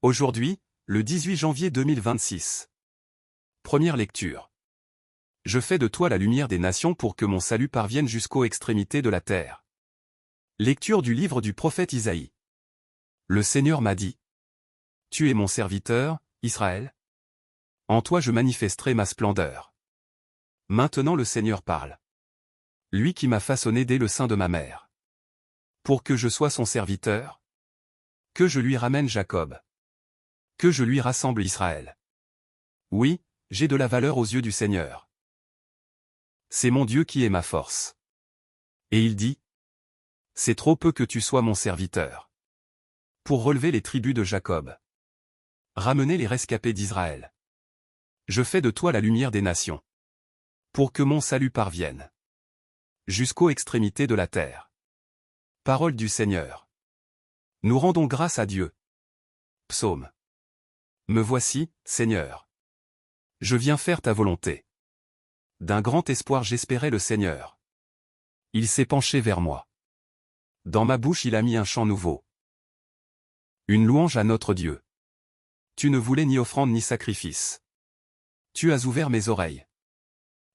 Aujourd'hui, le 18 janvier 2026. Première lecture. Je fais de toi la lumière des nations pour que mon salut parvienne jusqu'aux extrémités de la terre. Lecture du livre du prophète Isaïe. Le Seigneur m'a dit. Tu es mon serviteur, Israël. En toi je manifesterai ma splendeur. Maintenant le Seigneur parle. Lui qui m'a façonné dès le sein de ma mère. Pour que je sois son serviteur. Que je lui ramène Jacob. Que je lui rassemble Israël. Oui, j'ai de la valeur aux yeux du Seigneur. C'est mon Dieu qui est ma force. Et il dit, c'est trop peu que tu sois mon serviteur. Pour relever les tribus de Jacob. Ramener les rescapés d'Israël. Je fais de toi la lumière des nations. Pour que mon salut parvienne. Jusqu'aux extrémités de la terre. Parole du Seigneur. Nous rendons grâce à Dieu. Psaume. Me voici, Seigneur. Je viens faire ta volonté. D'un grand espoir j'espérais le Seigneur. Il s'est penché vers moi. Dans ma bouche il a mis un chant nouveau. Une louange à notre Dieu. Tu ne voulais ni offrande ni sacrifice. Tu as ouvert mes oreilles.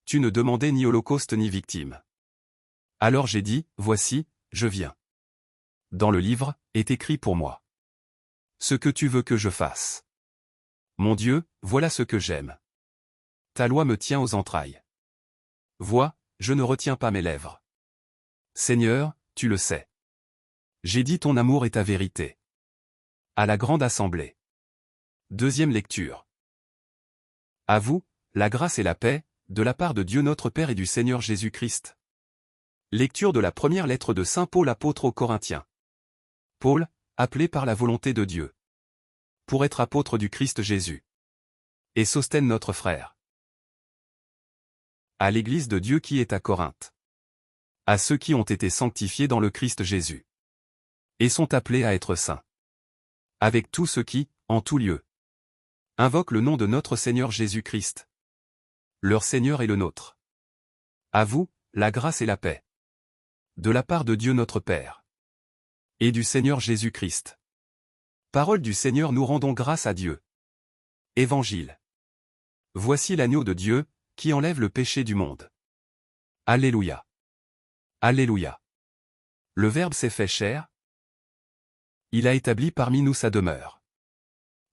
Tu ne demandais ni holocauste ni victime. Alors j'ai dit, voici, je viens. Dans le livre, est écrit pour moi. Ce que tu veux que je fasse. Mon Dieu, voilà ce que j'aime. Ta loi me tient aux entrailles. Vois, je ne retiens pas mes lèvres. Seigneur, tu le sais. J'ai dit ton amour et ta vérité. À la grande assemblée. Deuxième lecture. À vous, la grâce et la paix, de la part de Dieu notre Père et du Seigneur Jésus-Christ. Lecture de la première lettre de Saint Paul apôtre aux Corinthiens. Paul, appelé par la volonté de Dieu. Pour être apôtre du Christ Jésus. Et Sosthène notre frère. À l'Église de Dieu qui est à Corinthe. À ceux qui ont été sanctifiés dans le Christ Jésus. Et sont appelés à être saints. Avec tous ceux qui, en tout lieu, invoquent le nom de notre Seigneur Jésus-Christ. Leur Seigneur est le nôtre. À vous, la grâce et la paix. De la part de Dieu notre Père. Et du Seigneur Jésus-Christ. Parole du Seigneur, nous rendons grâce à Dieu. Évangile. Voici l'agneau de Dieu, qui enlève le péché du monde. Alléluia. Alléluia. Le Verbe s'est fait chair. Il a établi parmi nous sa demeure.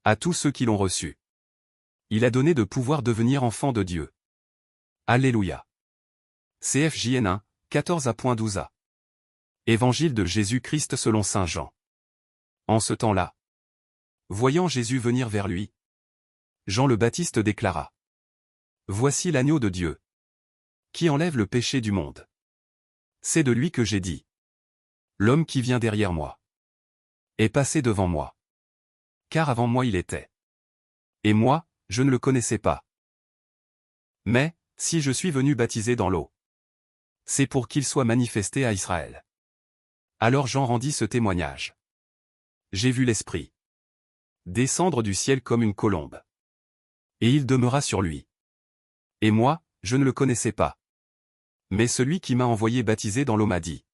À tous ceux qui l'ont reçu. Il a donné de pouvoir devenir enfants de Dieu. Alléluia. CFJN 1, 14a.12a. Évangile de Jésus-Christ selon saint Jean. En ce temps-là, voyant Jésus venir vers lui, Jean le Baptiste déclara. Voici l'agneau de Dieu, qui enlève le péché du monde. C'est de lui que j'ai dit. L'homme qui vient derrière moi est passé devant moi. Car avant moi il était. Et moi, je ne le connaissais pas. Mais, si je suis venu baptiser dans l'eau, c'est pour qu'il soit manifesté à Israël. Alors Jean rendit ce témoignage. J'ai vu l'Esprit descendre du ciel comme une colombe. Et il demeura sur lui. Et moi, je ne le connaissais pas. Mais celui qui m'a envoyé baptiser dans l'eau m'a dit.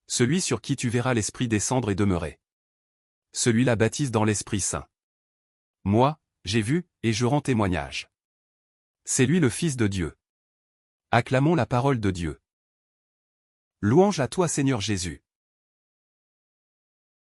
Celui sur qui tu verras l'Esprit descendre et demeurer. Celui-là baptise dans l'Esprit Saint. Moi, j'ai vu, et je rends témoignage. C'est lui le Fils de Dieu. Acclamons la parole de Dieu. Louange à toi Seigneur Jésus.